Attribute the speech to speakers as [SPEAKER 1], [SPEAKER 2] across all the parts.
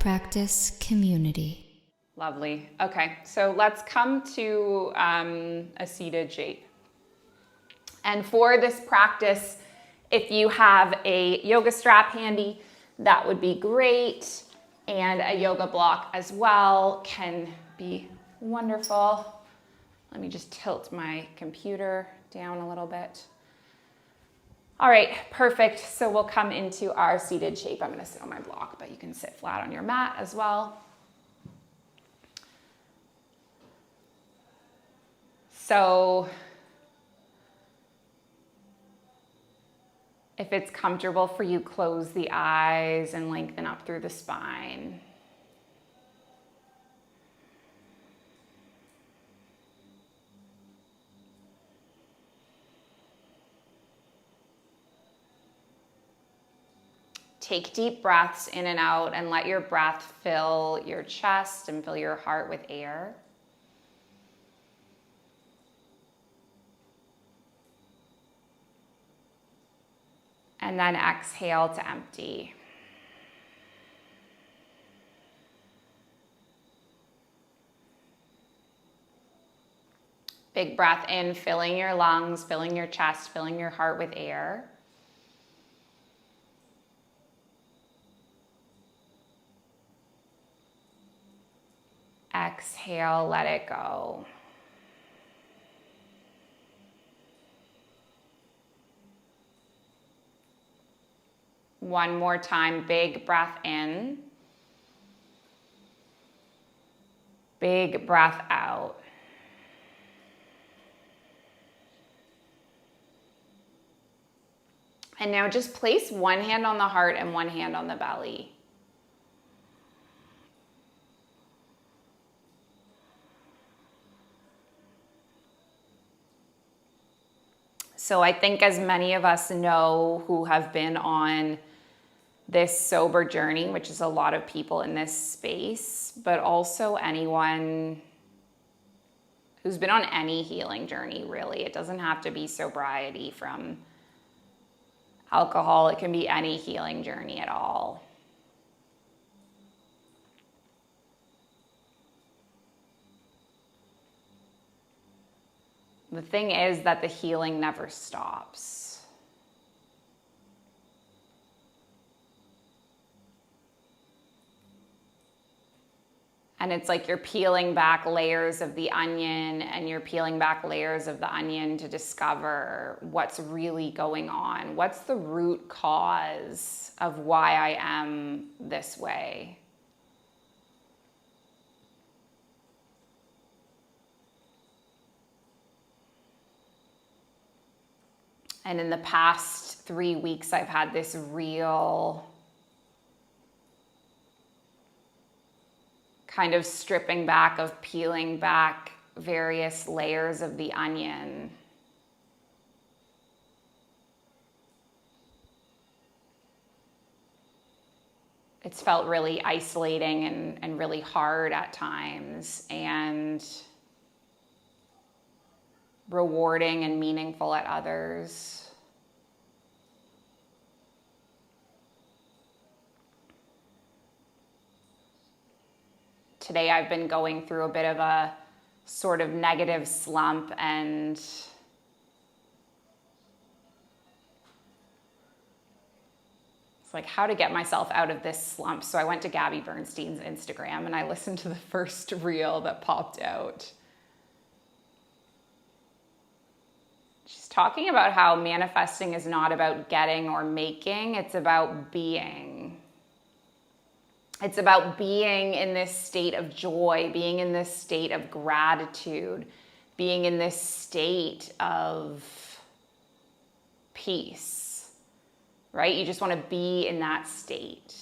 [SPEAKER 1] practice community.
[SPEAKER 2] Lovely. Okay, so let's come to a seated shape. And for this practice, if you have a yoga strap handy, that would be great. And a yoga block as well can be wonderful. Let me just tilt my computer down a little bit. All right, perfect. So we'll come into our seated shape. I'm gonna sit on my block, but you can sit flat on your mat as well. So if it's comfortable for you, close the eyes and lengthen up through the spine. Take deep breaths in and out and let your breath fill your chest and fill your heart with air. And then exhale to empty. Big breath in, filling your lungs, filling your chest, filling your heart with air. Exhale, let it go. One more time, big breath in. Big breath out. And now just place one hand on the heart and one hand on the belly. So I think as many of us know who have been on this sober journey, which is a lot of people in this space, but also anyone who's been on any healing journey, really. It doesn't have to be sobriety from alcohol. It can be any healing journey at all. The thing is that the healing never stops. And it's like you're peeling back layers of the onion, and you're peeling back layers of the onion to discover what's really going on. What's the root cause of why I am this way? And in the past 3 weeks, I've had this real kind of stripping back, of peeling back various layers of the onion. It's felt really isolating and really hard at times, and rewarding and meaningful at others. Today I've been going through a bit of a sort of negative slump, and it's like how to get myself out of this slump. So I went to Gabby Bernstein's Instagram and I listened to the first reel that popped out. She's talking about how manifesting is not about getting or making, it's about being. It's about being in this state of joy, being in this state of gratitude, being in this state of peace, right? You just want to be in that state.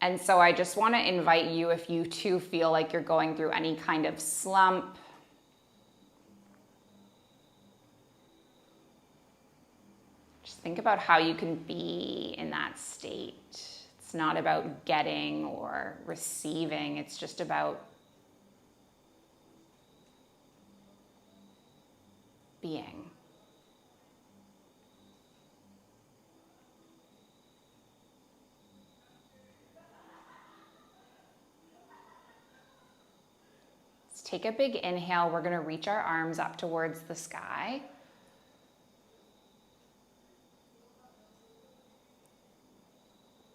[SPEAKER 2] And so I just want to invite you, if you too feel like you're going through any kind of slump, just think about how you can be in that state. It's not about getting or receiving. It's just about being. take a big inhale. We're gonna reach our arms up towards the sky.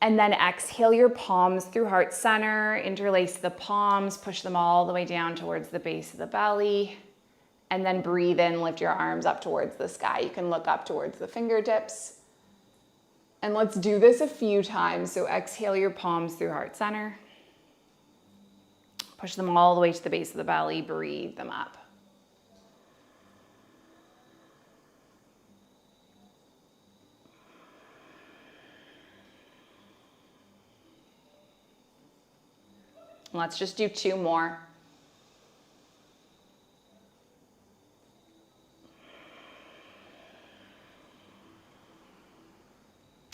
[SPEAKER 2] And then exhale your palms through heart center, interlace the palms, push them all the way down towards the base of the belly. And then breathe in, lift your arms up towards the sky. You can look up towards the fingertips. And let's do this a few times. So exhale your palms through heart center. Push them all the way to the base of the belly, breathe them up. Let's just do 2 more.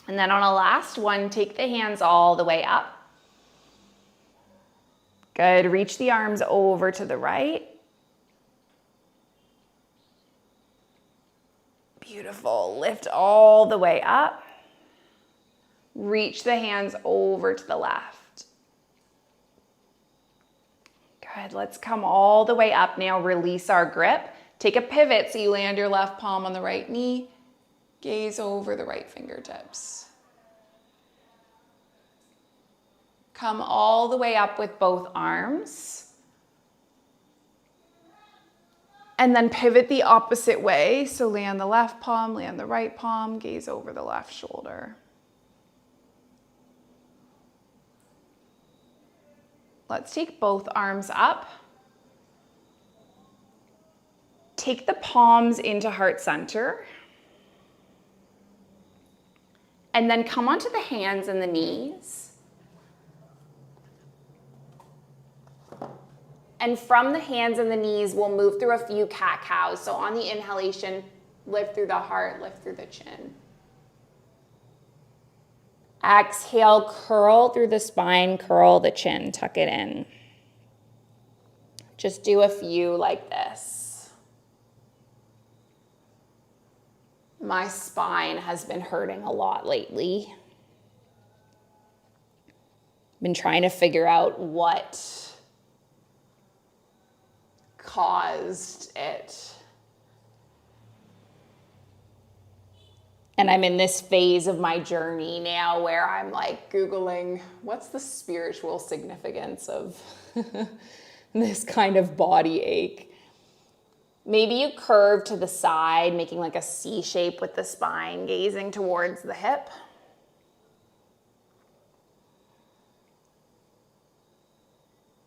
[SPEAKER 2] And then on a last one, take the hands all the way up. Good, reach the arms over to the right. Beautiful, lift all the way up. Reach the hands over to the left. Good, let's come all the way up now, release our grip. Take a pivot so you land your left palm on the right knee. Gaze over the right fingertips. Come all the way up with both arms. And then pivot the opposite way. So land the left palm, land the right palm, gaze over the left shoulder. Let's take both arms up. Take the palms into heart center. And then come onto the hands and the knees. And from the hands and the knees, we'll move through a few cat-cows. So on the inhalation, lift through the heart, lift through the chin. Exhale, curl through the spine, curl the chin, tuck it in. Just do a few like this. My spine has been hurting a lot lately. Been trying to figure out what caused it. And I'm in this phase of my journey now where I'm like Googling, what's the spiritual significance of this kind of body ache? Maybe you curve to the side, making like a C shape with the spine, gazing towards the hip.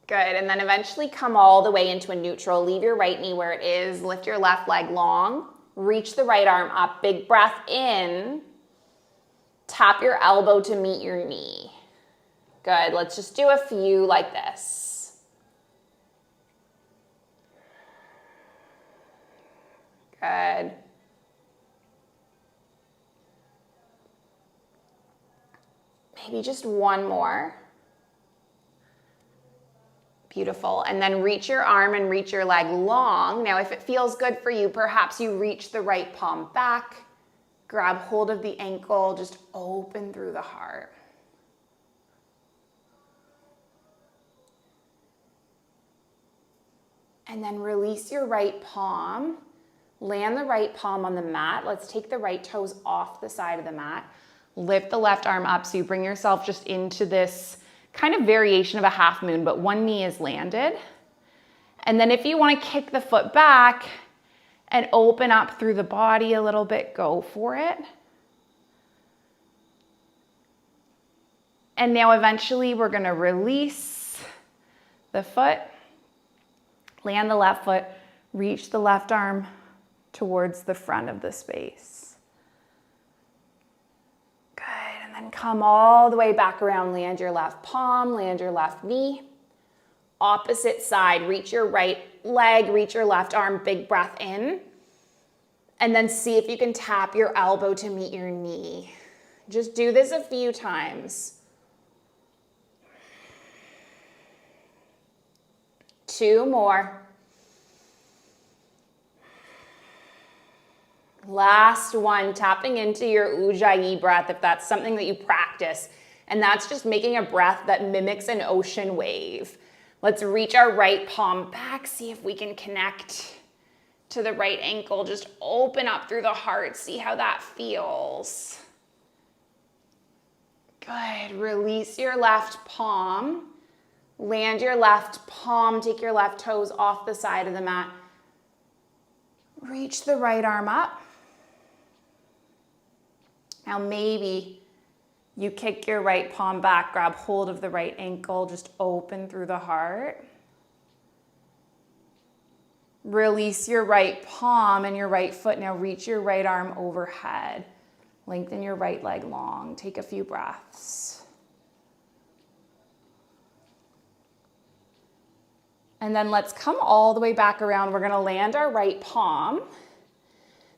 [SPEAKER 2] Good, and then eventually come all the way into a neutral. Leave your right knee where it is, lift your left leg long. Reach the right arm up, big breath in. Tap your elbow to meet your knee. Good, let's just do a few like this. Good. Maybe just one more. Beautiful. And then reach your arm and reach your leg long. Now, if it feels good for you, perhaps you reach the right palm back, grab hold of the ankle, just open through the heart. And then release your right palm. Land the right palm on the mat. Let's take the right toes off the side of the mat. Lift the left arm up so you bring yourself just into this kind of variation of a half moon, but one knee is landed. And then if you want to kick the foot back and open up through the body a little bit, go for it. And now eventually we're going to release the foot, land the left foot, reach the left arm towards the front of the space. And come all the way back around, land your left palm, land your left knee. Opposite side, reach your right leg, reach your left arm, big breath in. And then see if you can tap your elbow to meet your knee. Just do this a few times. 2 more. Last one, tapping into your Ujjayi breath if that's something that you practice. And that's just making a breath that mimics an ocean wave. Let's reach our right palm back. See if we can connect to the right ankle. Just open up through the heart. See how that feels. Good. Release your left palm. Land your left palm. Take your left toes off the side of the mat. Reach the right arm up. Now maybe you kick your right palm back, grab hold of the right ankle, just open through the heart. Release your right palm and your right foot. Now reach your right arm overhead. Lengthen your right leg long. Take a few breaths. And then let's come all the way back around. We're gonna land our right palm.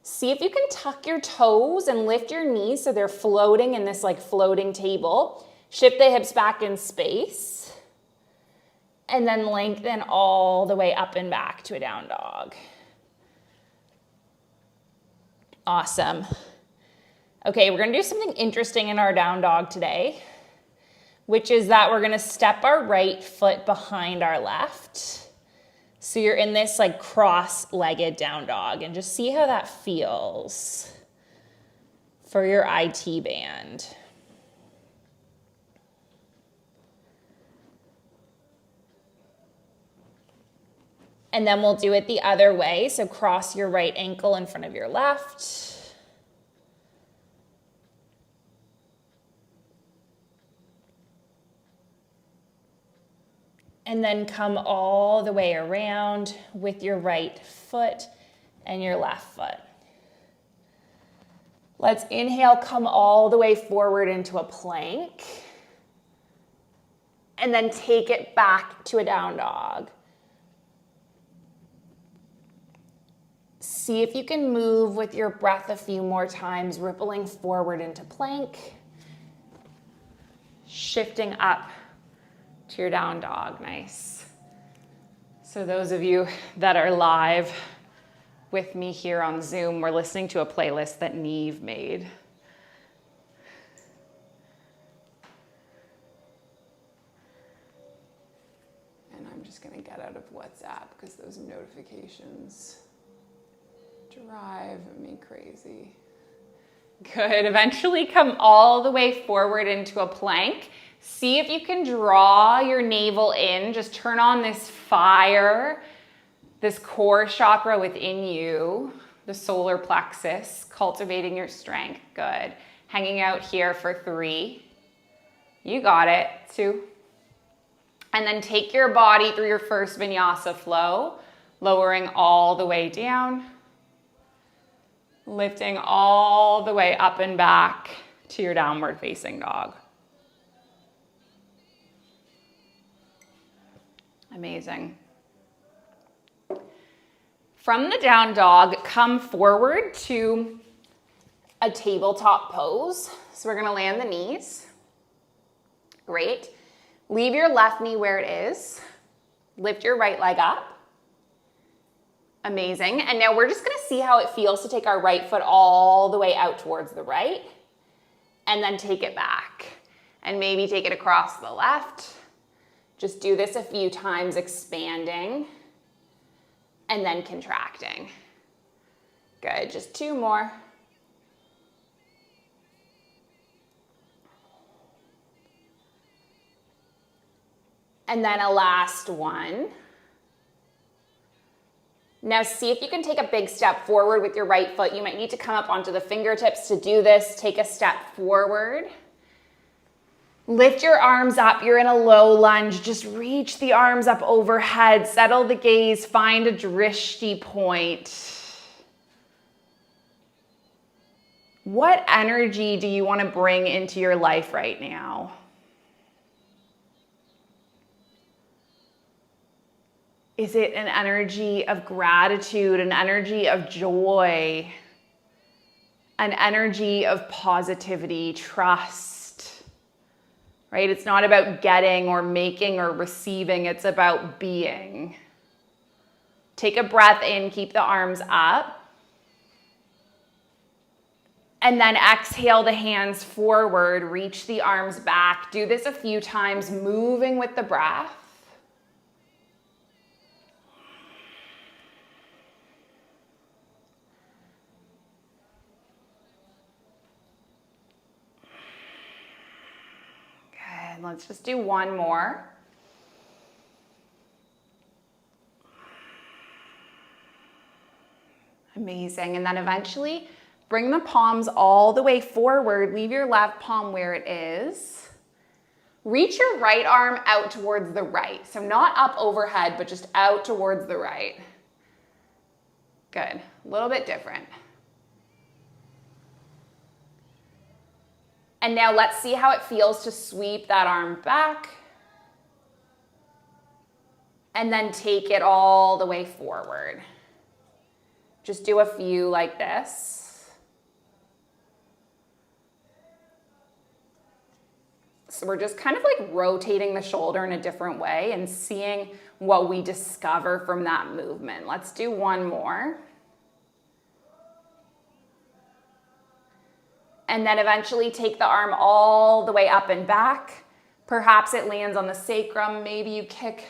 [SPEAKER 2] See if you can tuck your toes and lift your knees so they're floating in this like floating table. Shift the hips back in space. And then lengthen all the way up and back to a down dog. Awesome. Okay, we're gonna do something interesting in our down dog today, which is that we're gonna step our right foot behind our left. So you're in this like cross-legged down dog, and just see how that feels for your IT band. And then we'll do it the other way. So cross your right ankle in front of your left. And then come all the way around with your right foot and your left foot. Let's inhale, come all the way forward into a plank. And then take it back to a down dog. See if you can move with your breath a few more times, rippling forward into plank. Shifting up to your down dog. Nice. So those of you that are live with me here on Zoom, we're listening to a playlist that Neve made. And I'm just gonna get out of WhatsApp because those notifications drive me crazy. Good. Eventually come all the way forward into a plank. See if you can draw your navel in. Just turn on this fire, this core chakra within you, the solar plexus, cultivating your strength. Good. Hanging out here for 3. You got it. 2. And then take your body through your first vinyasa flow, lowering all the way down. Lifting all the way up and back to your downward facing dog. Amazing. From the down dog, come forward to a tabletop pose. So we're gonna land the knees. Great. Leave your left knee where it is. Lift your right leg up. Amazing. And now we're just gonna see how it feels to take our right foot all the way out towards the right and then take it back and maybe take it across the left. Just do this a few times, expanding and then contracting. Good, just 2 more. And then a last one. Now see if you can take a big step forward with your right foot. You might need to come up onto the fingertips to do this. Take a step forward. Lift your arms up. You're in a low lunge. Just reach the arms up overhead. Settle the gaze. Find a drishti point. What energy do you want to bring into your life right now? Is it an energy of gratitude, an energy of joy, an energy of positivity, trust, right? It's not about getting or making or receiving. It's about being. Take a breath in, keep the arms up. And then exhale the hands forward, reach the arms back. Do this a few times, moving with the breath. Good, let's just do one more. Amazing, and then eventually bring the palms all the way forward. Leave your left palm where it is. Reach your right arm out towards the right. So not up overhead, but just out towards the right. Good, a little bit different. And now let's see how it feels to sweep that arm back. And then take it all the way forward. Just do a few like this. So we're just kind of like rotating the shoulder in a different way and seeing what we discover from that movement. Let's do one more. And then eventually take the arm all the way up and back. Perhaps it lands on the sacrum. Maybe you kick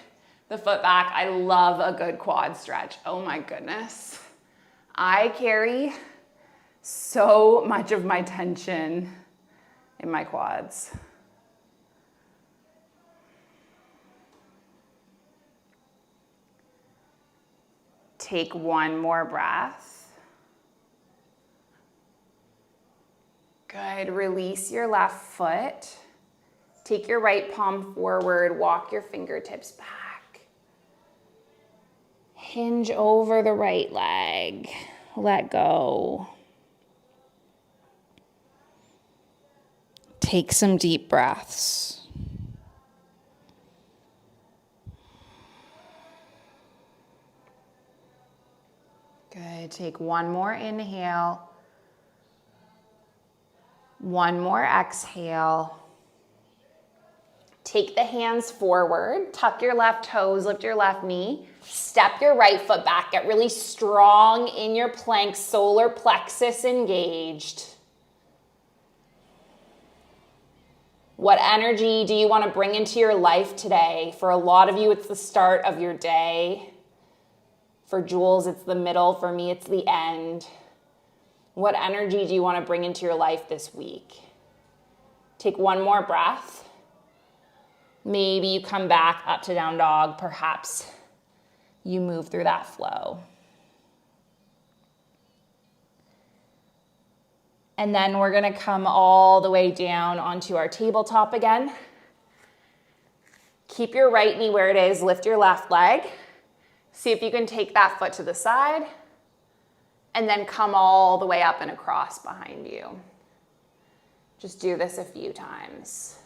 [SPEAKER 2] the foot back. I love a good quad stretch. Oh my goodness. I carry so much of my tension in my quads. Take one more breath. Good, release your left foot. Take your right palm forward, walk your fingertips back. Hinge over the right leg, let go. Take some deep breaths. Good, take one more inhale. One more exhale. Take the hands forward, tuck your left toes, lift your left knee, step your right foot back, get really strong in your plank, solar plexus engaged. What energy do you want to bring into your life today? For a lot of you, it's the start of your day. For Jules, it's the middle. For me, it's the end. What energy do you want to bring into your life this week? Take one more breath. Maybe you come back up to down dog. Perhaps you move through that flow. And then we're going to come all the way down onto our tabletop again. Keep your right knee where it is. Lift your left leg. See if you can take that foot to the side. And then come all the way up and across behind you. Just do this a few times.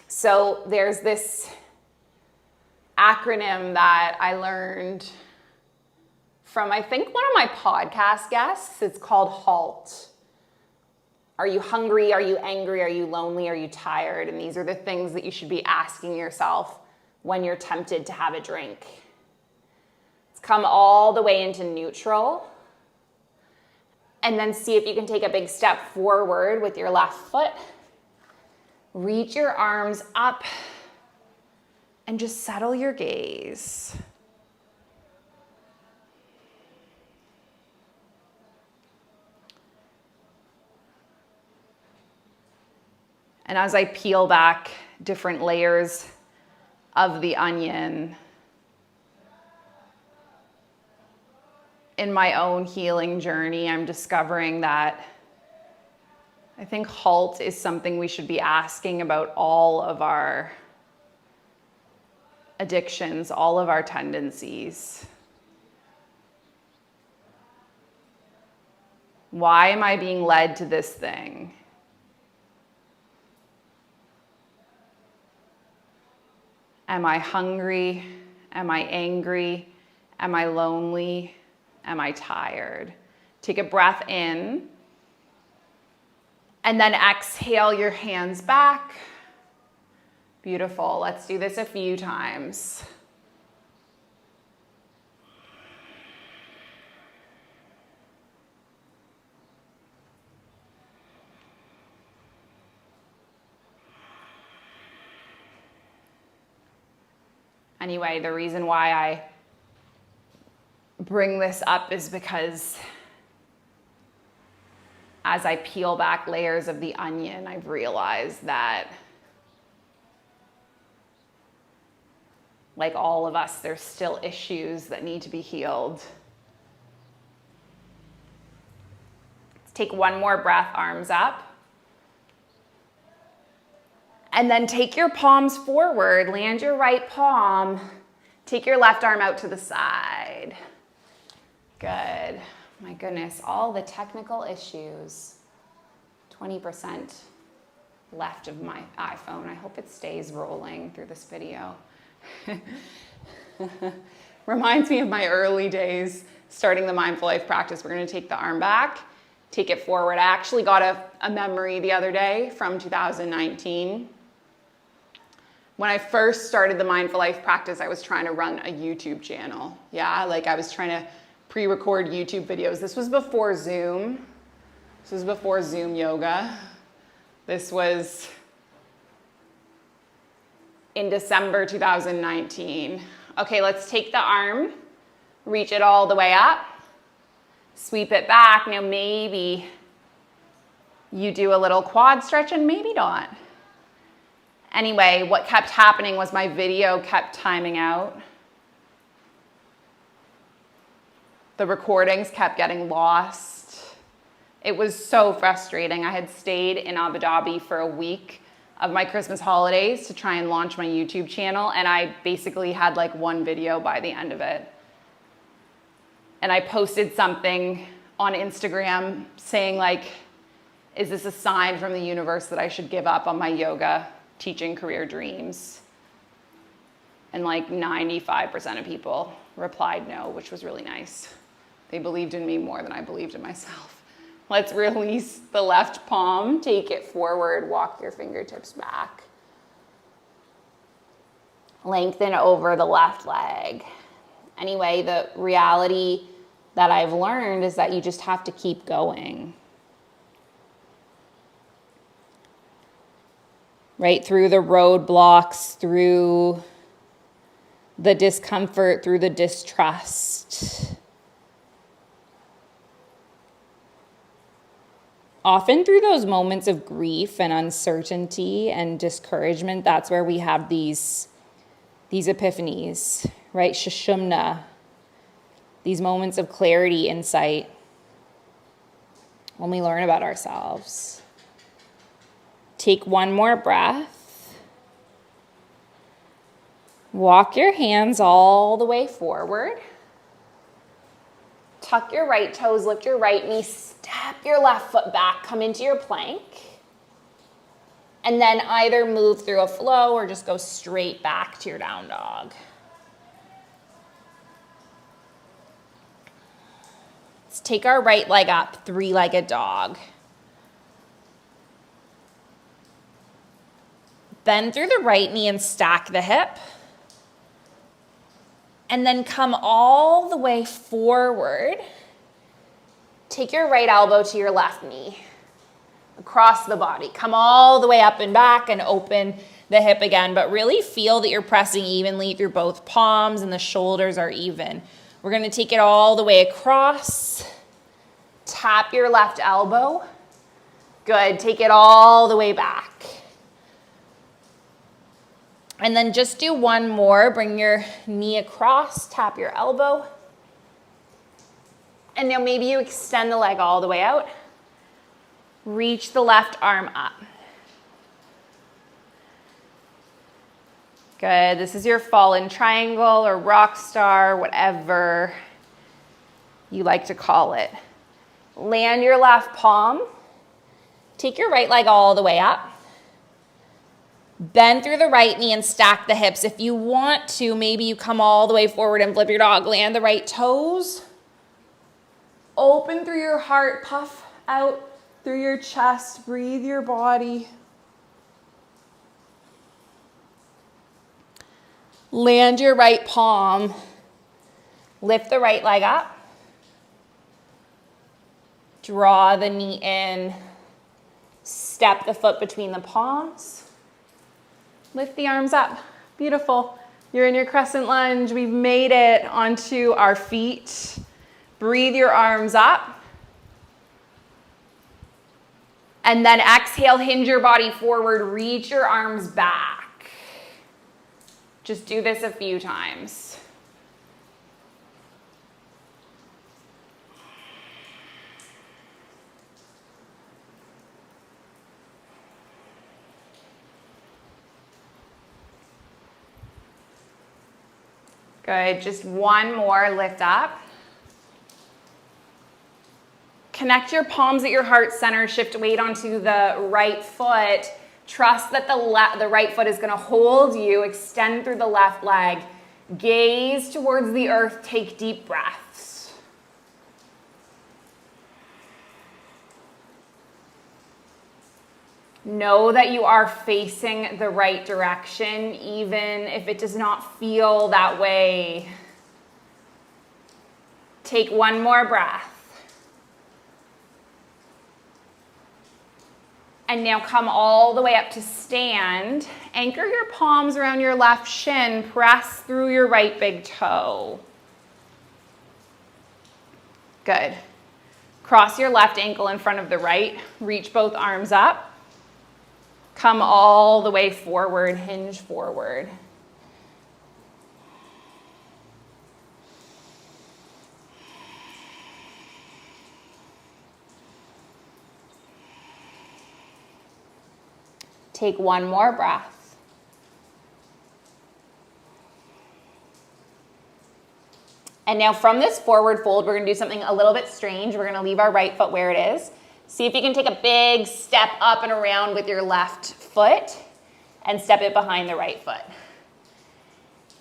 [SPEAKER 2] So there's this acronym that I learned from, I think, one of my podcast guests. It's called HALT. Are you hungry? Are you angry? Are you lonely? Are you tired? And these are the things that you should be asking yourself when you're tempted to have a drink. Let's come all the way into neutral. And then see if you can take a big step forward with your left foot. Reach your arms up and just settle your gaze. And as I peel back different layers of the onion, in my own healing journey, I'm discovering that I think HALT is something we should be asking about all of our addictions, all of our tendencies. Why am I being led to this thing? Am I hungry? Am I angry? Am I lonely? Am I tired? Take a breath in. And then exhale your hands back. Beautiful. Let's do this a few times. Anyway, the reason why I bring this up is because as I peel back layers of the onion, I've realized that, like all of us, there's still issues that need to be healed. Let's take one more breath, arms up. And then take your palms forward, land your right palm, take your left arm out to the side. Good. My goodness, all the technical issues. 20% left of my iPhone. I hope it stays rolling through this video. Reminds me of my early days starting the Mindful Life practice. We're going to take the arm back, take it forward. I actually got a memory the other day from 2019. When I first started the Mindful Life practice, I was trying to run a YouTube channel. Yeah, like I was trying to pre-record YouTube videos. This was before Zoom. This was before Zoom yoga. This was in December 2019. Okay, let's take the arm, reach it all the way up, sweep it back. Now maybe you do a little quad stretch and maybe not. Anyway, what kept happening was my video kept timing out. The recordings kept getting lost. It was so frustrating. I had stayed in Abu Dhabi for a week of my Christmas holidays to try and launch my YouTube channel, and I basically had like one video by the end of it. And I posted something on Instagram saying like, is this a sign from the universe that I should give up on my yoga teaching career dreams? And like 95% of people replied no, which was really nice. They believed in me more than I believed in myself. Let's release the left palm, take it forward, walk your fingertips back. Lengthen over the left leg. Anyway, the reality that I've learned is that you just have to keep going. Right through the roadblocks, through the discomfort, through the distrust. Often through those moments of grief and uncertainty and discouragement, that's where we have these epiphanies, right? Sushumna, these moments of clarity, insight, when we learn about ourselves. Take one more breath. Walk your hands all the way forward. Tuck your right toes, lift your right knee, step your left foot back, come into your plank. And then either move through a flow or just go straight back to your down dog. Let's take our right leg up, three-legged dog. Bend through the right knee and stack the hip. And then come all the way forward. Take your right elbow to your left knee. Across the body. Come all the way up and back and open the hip again. But really feel that you're pressing evenly through both palms and the shoulders are even. We're going to take it all the way across. Tap your left elbow. Good. Take it all the way back. And then just do one more. Bring your knee across, tap your elbow. And now maybe you extend the leg all the way out. Reach the left arm up. Good. This is your fallen triangle or rock star, whatever you like to call it. Land your left palm. Take your right leg all the way up. Bend through the right knee and stack the hips. If you want to, maybe you come all the way forward and flip your dog. Land the right toes. Open through your heart. Puff out through your chest. Breathe your body. Land your right palm. Lift the right leg up. Draw the knee in. Step the foot between the palms. Lift the arms up. Beautiful. You're in your crescent lunge. We've made it onto our feet. Breathe your arms up. And then exhale, hinge your body forward, reach your arms back. Just do this a few times. Good, just one more, lift up. Connect your palms at your heart center, shift weight onto the right foot. Trust that the right foot is gonna hold you, extend through the left leg. Gaze towards the earth, take deep breaths. Know that you are facing the right direction, even if it does not feel that way. Take one more breath. And now come all the way up to stand. Anchor your palms around your left shin. Press through your right big toe. Good. Cross your left ankle in front of the right. Reach both arms up. Come all the way forward, hinge forward. Take one more breath. And now from this forward fold, we're gonna do something a little bit strange. We're gonna leave our right foot where it is. See if you can take a big step up and around with your left foot and step it behind the right foot.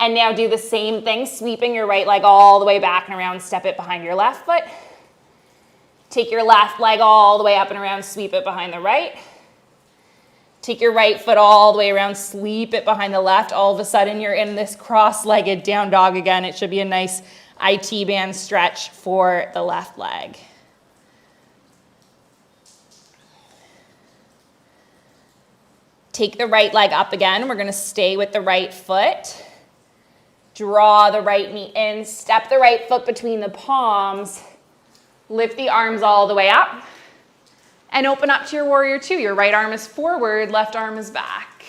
[SPEAKER 2] And now do the same thing, sweeping your right leg all the way back and around, step it behind your left foot. Take your left leg all the way up and around, sweep it behind the right. Take your right foot all the way around, sweep it behind the left. All of a sudden, you're in this cross-legged down dog again. It should be a nice IT band stretch for the left leg. Take the right leg up again. We're going to stay with the right foot. Draw the right knee in. Step the right foot between the palms. Lift the arms all the way up. And open up to your warrior two. Your right arm is forward, left arm is back.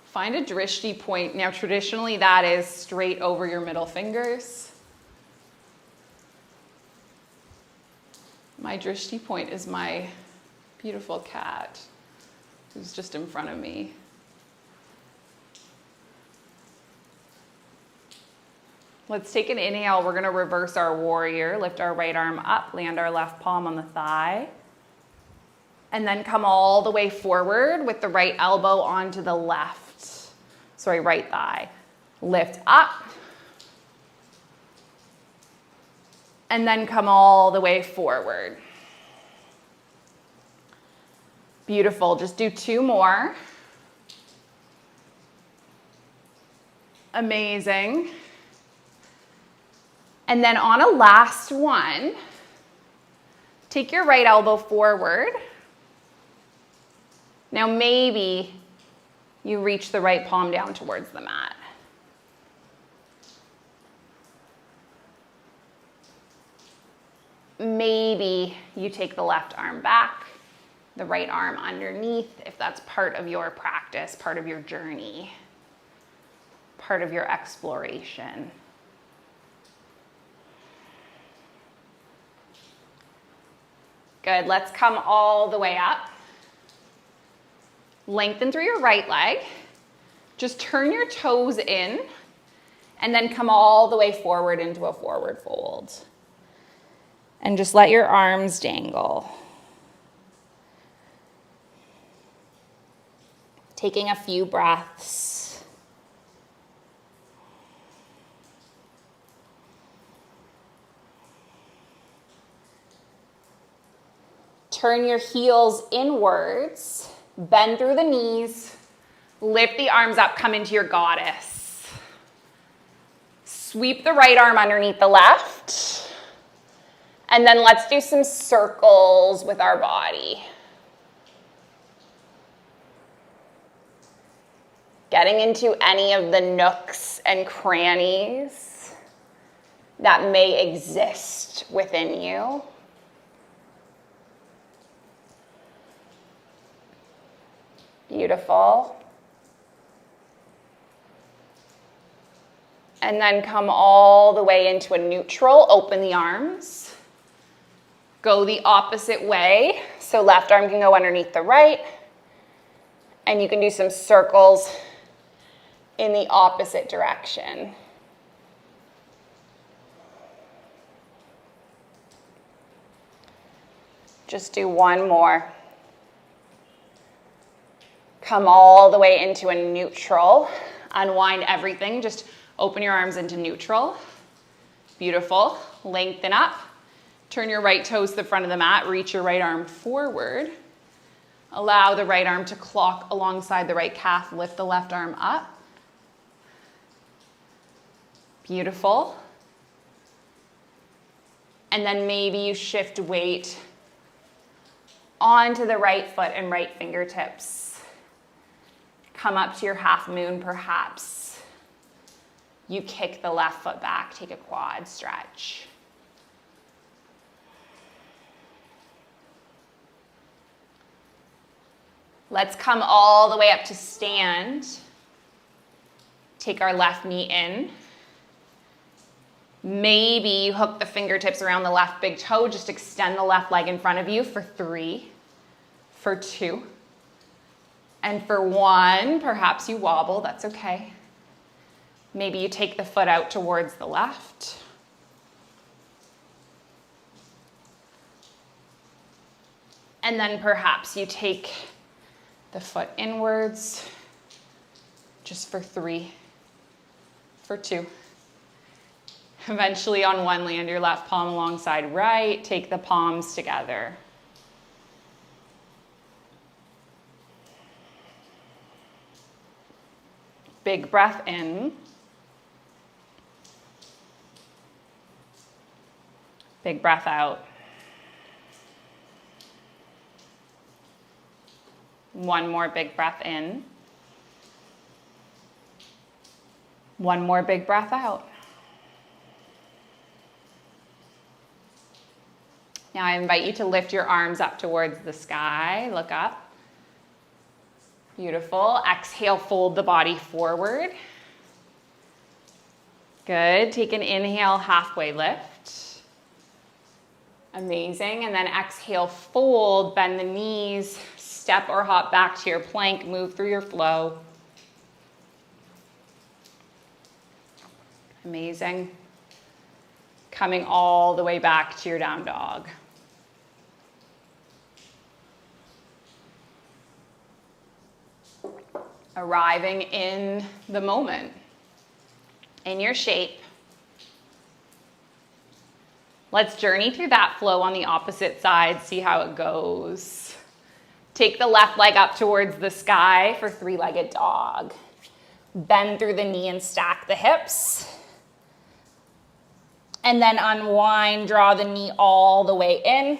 [SPEAKER 2] Find a drishti point. Now, traditionally, that is straight over your middle fingers. My drishti point is my beautiful cat who's just in front of me. Let's take an inhale. We're gonna reverse our warrior. Lift our right arm up, land our left palm on the thigh. And then come all the way forward with the right elbow onto the right thigh. Lift up. And then come all the way forward. Beautiful, just do two more. Amazing. And then on a last one, take your right elbow forward. Now maybe you reach the right palm down towards the mat. Maybe you take the left arm back, the right arm underneath, if that's part of your practice, part of your journey, part of your exploration. Good, let's come all the way up. Lengthen through your right leg. Just turn your toes in and then come all the way forward into a forward fold. And just let your arms dangle. Taking a few breaths. Turn your heels inwards, bend through the knees, lift the arms up, come into your goddess. Sweep the right arm underneath the left. And then let's do some circles with our body. Getting into any of the nooks and crannies that may exist within you. Beautiful. And then come all the way into a neutral. Open the arms. Go the opposite way. So left arm can go underneath the right. And you can do some circles in the opposite direction. Just do one more. Come all the way into a neutral. Unwind everything. Just open your arms into neutral. Beautiful. Lengthen up. Turn your right toes to the front of the mat. Reach your right arm forward. Allow the right arm to clock alongside the right calf. Lift the left arm up. Beautiful. And then maybe you shift weight onto the right foot and right fingertips. Come up to your half moon perhaps. You kick the left foot back, take a quad stretch. Let's come all the way up to stand. Take our left knee in. Maybe you hook the fingertips around the left big toe. Just extend the left leg in front of you for 3, for 2, and for 1. Perhaps you wobble, that's okay. Maybe you take the foot out towards the left. And then perhaps you take the foot inwards, just for 3, for 2. Eventually on 1, land your left palm alongside right. Take the palms together. Big breath in. Big breath out. 1 more big breath in. 1 more big breath out. Now I invite you to lift your arms up towards the sky. Look up. Beautiful. Exhale, fold the body forward. Good. Take an inhale, halfway lift. Amazing. And then exhale, fold, bend the knees, step or hop back to your plank, move through your flow. Amazing. Coming all the way back to your down dog. Arriving in the moment, in your shape. Let's journey through that flow on the opposite side, see how it goes. Take the left leg up towards the sky for 3-legged dog. Bend through the knee and stack the hips. And then unwind, draw the knee all the way in.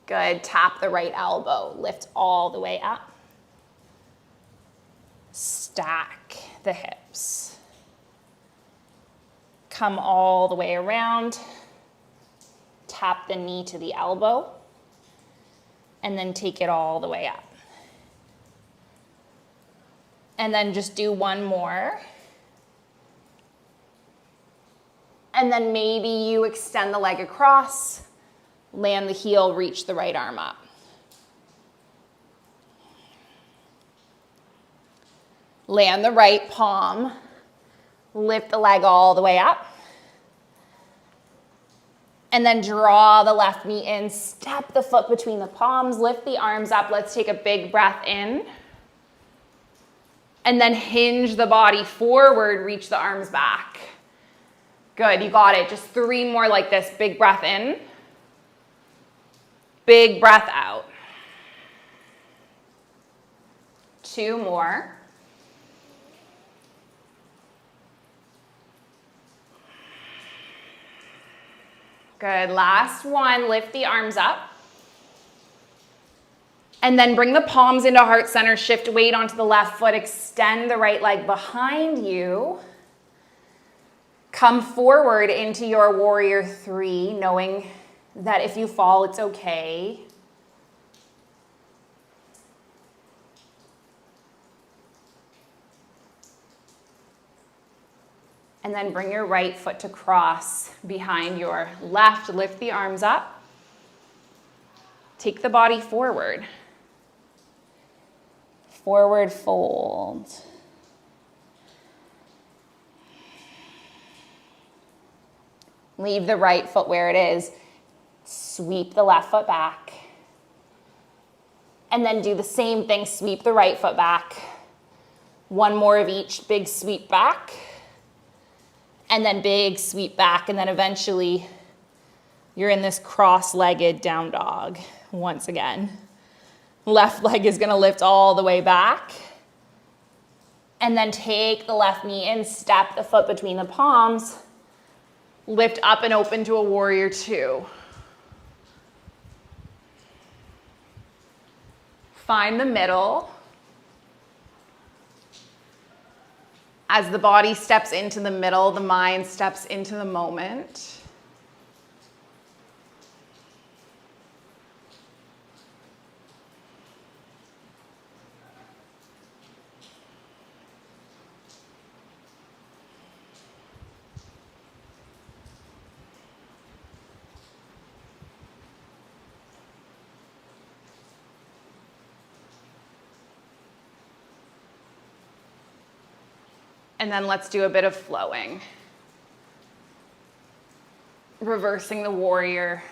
[SPEAKER 2] Good, tap the right elbow, lift all the way up. Stack the hips. Come all the way around. Tap the knee to the elbow. And then take it all the way up. And then just do 1 more. And then maybe you extend the leg across, land the heel, reach the right arm up. Land the right palm, lift the leg all the way up. And then draw the left knee in, step the foot between the palms, lift the arms up. Let's take a big breath in. And then hinge the body forward, reach the arms back. Good, you got it. Just 3 more like this. Big breath in. Big breath out. 2 more. Good, last one, lift the arms up. And then bring the palms into heart center, shift weight onto the left foot, extend the right leg behind you. Come forward into your warrior three, knowing that if you fall, it's okay. And then bring your right foot to cross behind your left. Lift the arms up. Take the body forward. Forward fold. Leave the right foot where it is. Sweep the left foot back. And then do the same thing. Sweep the right foot back. One more of each. Big sweep back. And then big sweep back. And then eventually you're in this cross-legged down dog once again. Left leg is going to lift all the way back. And then take the left knee in, step the foot between the palms. Lift up and open to a warrior two. Find the middle. As the body steps into the middle, the mind steps into the moment. And then let's do a bit of flowing. Reversing the warrior.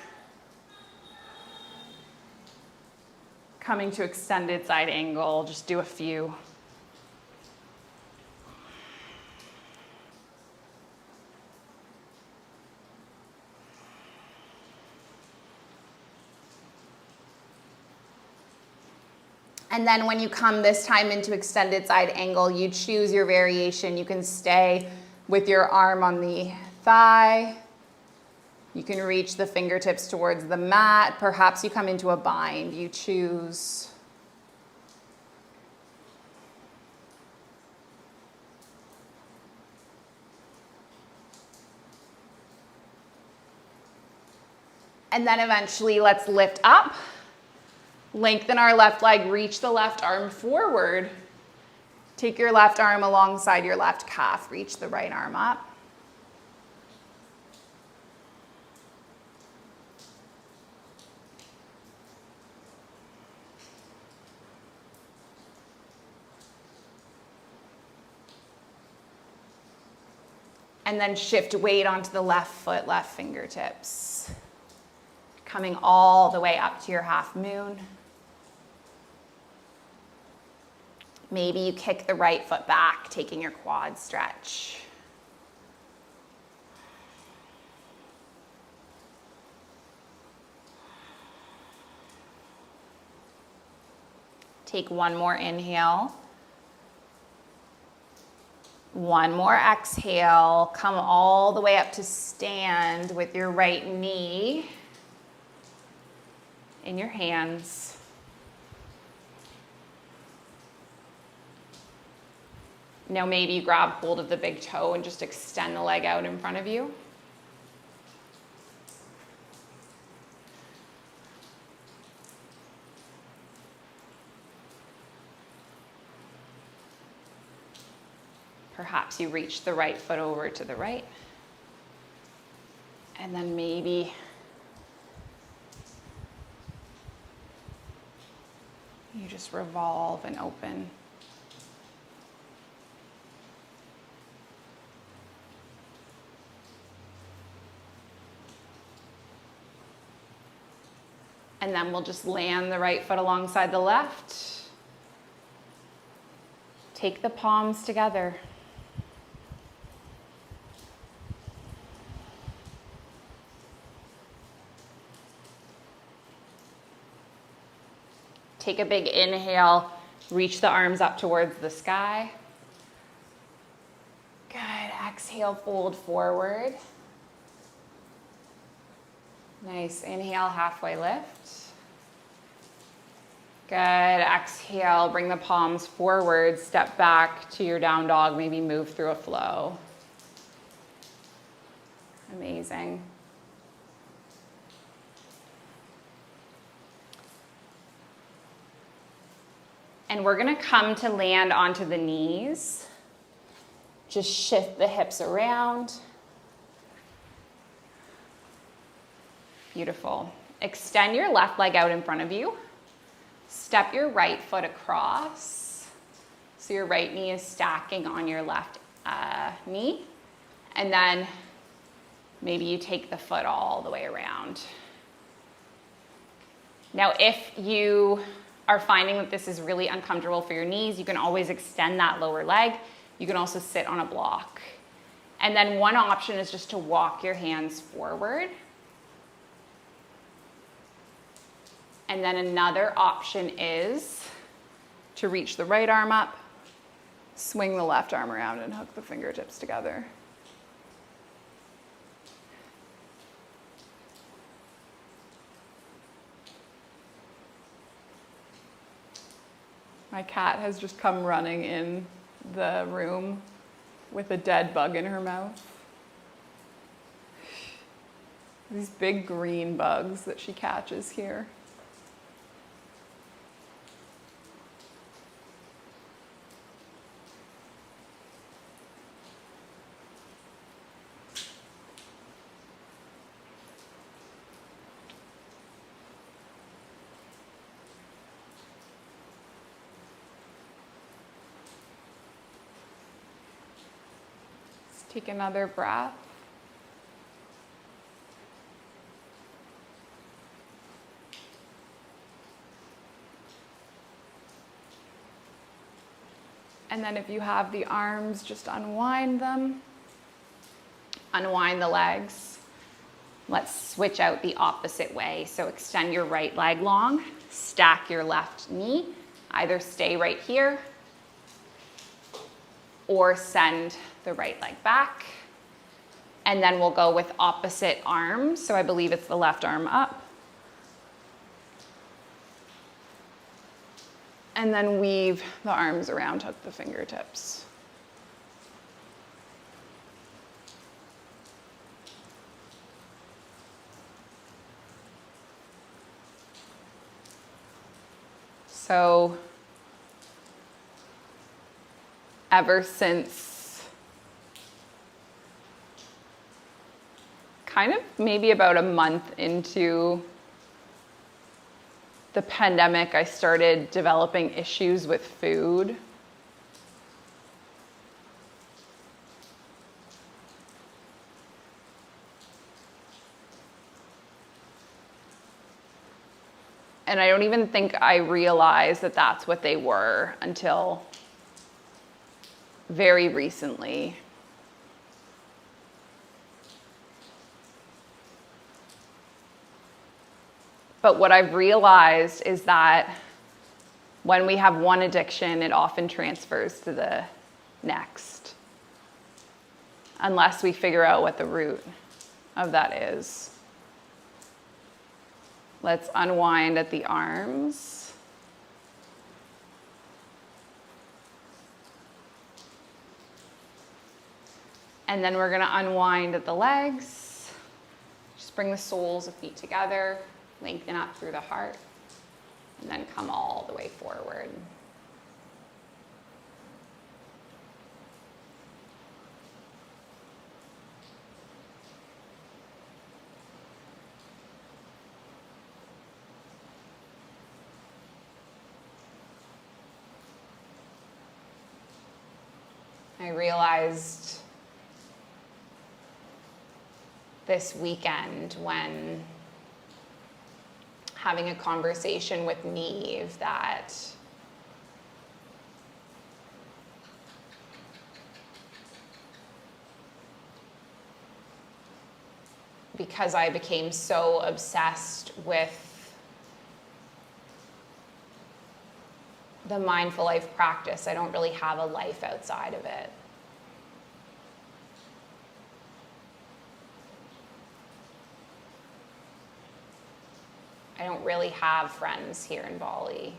[SPEAKER 2] Coming to extended side angle, just do a few. And then when you come this time into extended side angle, you choose your variation. You can stay with your arm on the thigh. You can reach the fingertips towards the mat. Perhaps you come into a bind. You choose. And then eventually let's lift up. Lengthen our left leg, reach the left arm forward. Take your left arm alongside your left calf, reach the right arm up. And then shift weight onto the left foot, left fingertips. Coming all the way up to your half moon. Maybe you kick the right foot back, taking your quad stretch. Take one more inhale. One more exhale. Come all the way up to stand with your right knee in your hands. Now maybe you grab hold of the big toe and just extend the leg out in front of you. Perhaps you reach the right foot over to the right. And then maybe you just revolve and open. And then we'll just land the right foot alongside the left. Take the palms together. Take a big inhale, reach the arms up towards the sky. Good, exhale, fold forward. Nice. Inhale, halfway lift. Good. Exhale, bring the palms forward, step back to your down dog, maybe move through a flow. Amazing. And we're gonna come to land onto the knees. Just shift the hips around. Beautiful. Extend your left leg out in front of you. Step your right foot across. So your right knee is stacking on your left knee. And then maybe you take the foot all the way around. Now, if you are finding that this is really uncomfortable for your knees, you can always extend that lower leg. You can also sit on a block. And then one option is just to walk your hands forward. And then another option is to reach the right arm up, swing the left arm around, and hook the fingertips together. My cat has just come running in the room with a dead bug in her mouth. These big green bugs that she catches here. Take another breath. And then if you have the arms, just unwind them. Unwind the legs. Let's switch out the opposite way. So extend your right leg long, stack your left knee. Either stay right here or send the right leg back. And then we'll go with opposite arms. So I believe it's the left arm up. And then weave the arms around, hook the fingertips. So ever since kind of maybe about a month into the pandemic, I started developing issues with food. And I don't even think I realized that that's what they were until very recently. But what I've realized is that when we have one addiction, it often transfers to the next, unless we figure out what the root of that is. Let's unwind at the arms. And then we're going to unwind at the legs. Just bring the soles of feet together. Lengthen up through the heart, and then come all the way forward. I realized this weekend when having a conversation with Neve that because I became so obsessed with the mindful life practice, I don't really have a life outside of it. I don't really have friends here in Bali.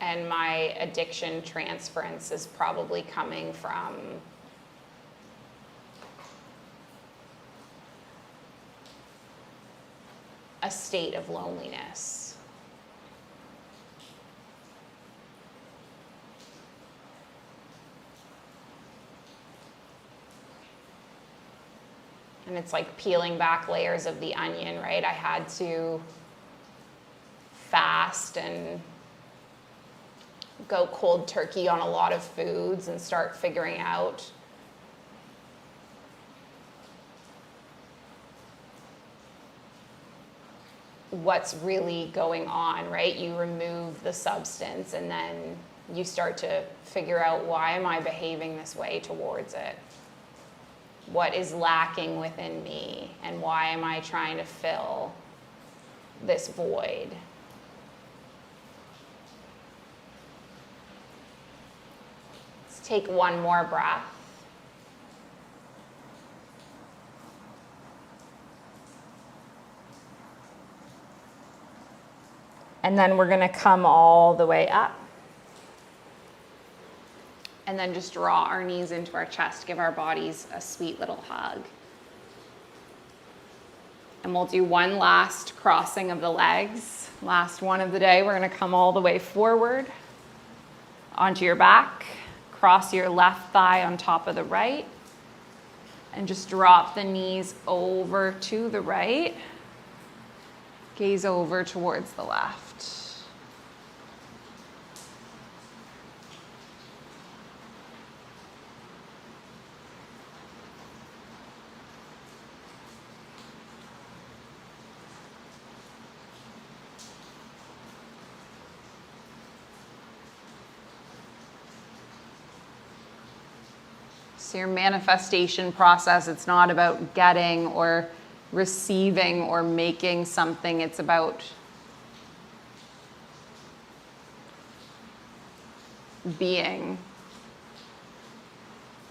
[SPEAKER 2] And my addiction transference is probably coming from a state of loneliness. And it's like peeling back layers of the onion, right? I had to fast and go cold turkey on a lot of foods and start figuring out what's really going on, right? You remove the substance and then you start to figure out, why am I behaving this way towards it? What is lacking within me, and why am I trying to fill this void? Let's take one more breath. And then we're going to come all the way up. And then just draw our knees into our chest, give our bodies a sweet little hug. And we'll do one last crossing of the legs. Last one of the day. We're going to come all the way forward onto your back. Cross your left thigh on top of the right. And just drop the knees over to the right. Gaze over towards the left. So your manifestation process, it's not about getting or receiving or making something. It's about being,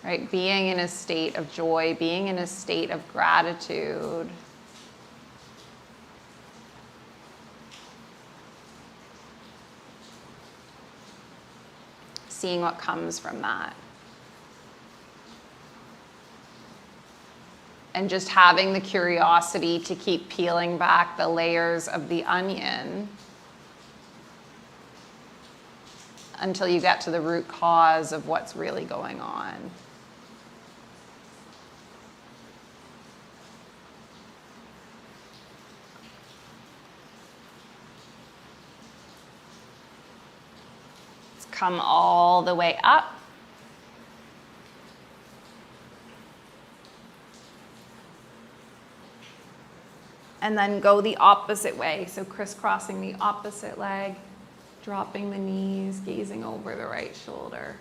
[SPEAKER 2] right? Being in a state of joy, being in a state of gratitude. Seeing what comes from that. And just having the curiosity to keep peeling back the layers of the onion until you get to the root cause of what's really going on. Let's come all the way up. And then go the opposite way. So crisscrossing the opposite leg, dropping the knees, gazing over the right shoulder.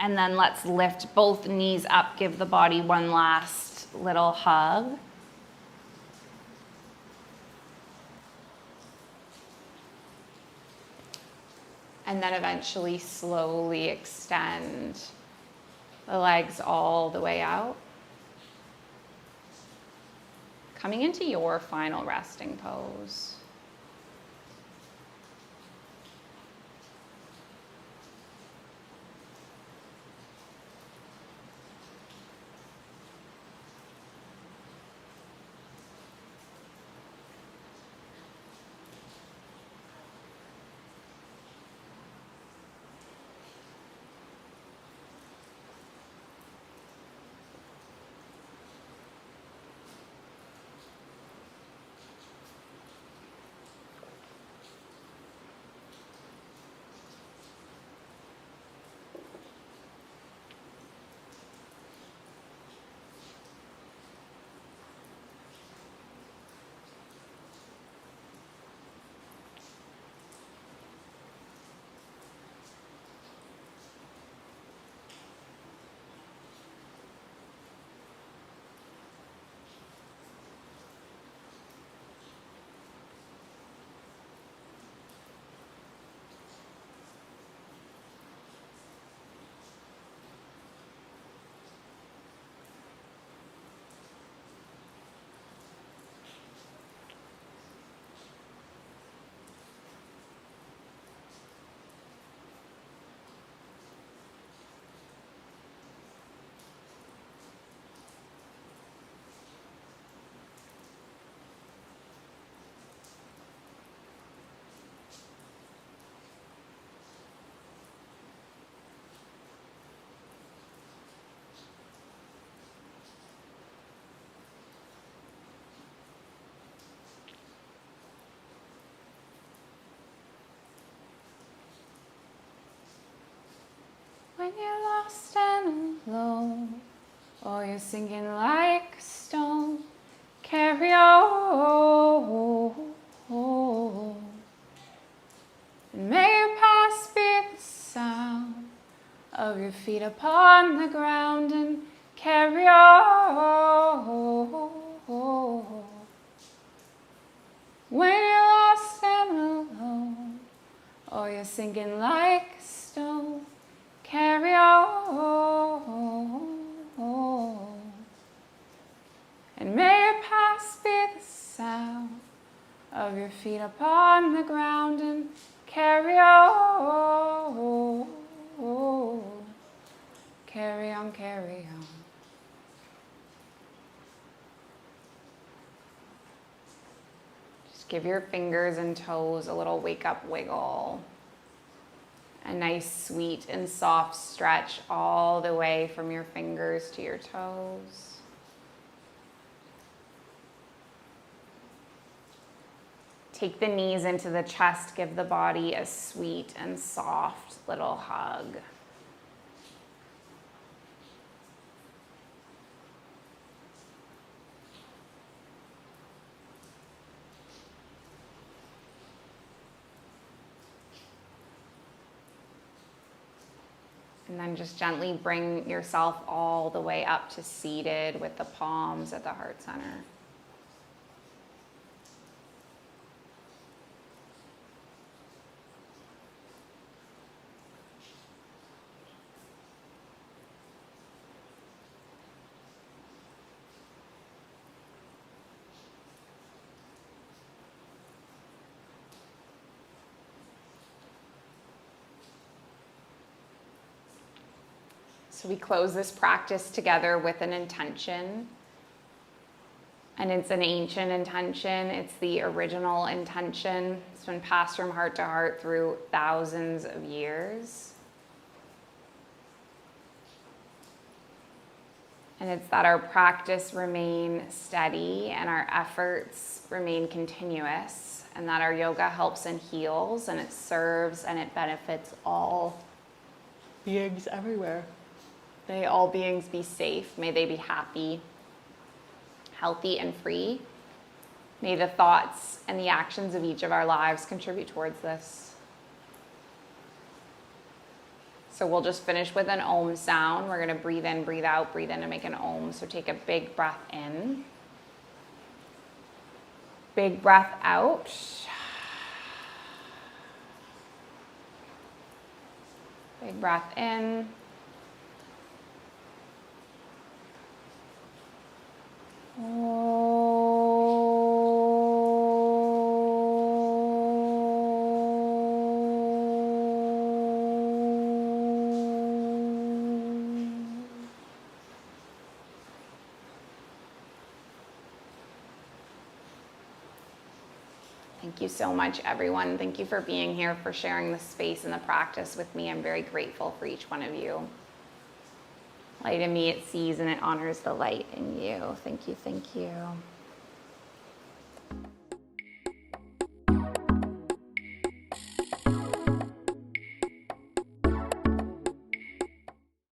[SPEAKER 2] And then let's lift both knees up, give the body one last little hug. And then eventually slowly extend the legs all the way out. Coming into your final resting pose. When you're lost and alone, or you're sinking like a stone, carry on. And may your past be the sound of your feet upon the ground, and carry on. When you're lost and alone, or you're sinking like a stone, carry on. And may your past be the sound of your feet upon the ground, and carry on. Carry on, carry on. Just give your fingers and toes a little wake up wiggle. A nice, sweet, and soft stretch all the way from your fingers to your toes. Take the knees into the chest. Give the body a sweet and soft little hug. And then just gently bring yourself all the way up to seated with the palms at the heart center. So we close this practice together with an intention. And it's an ancient intention. It's the original intention. It's been passed from heart to heart through thousands of years. And it's that our practice remain steady and our efforts remain continuous, and that our yoga helps and heals, and it serves and it benefits all beings everywhere. May all beings be safe. May they be happy, healthy, and free. May the thoughts and the actions of each of our lives contribute towards this. So we'll just finish with an Om sound. We're going to breathe in and make an Om. So take a big breath in. Big breath out. Big breath in. Thank you so much, everyone. Thank you for being here, for sharing the space and the practice with me. I'm very grateful for each one of you. Light in me, it sees and it honors the light in you. Thank you, thank you.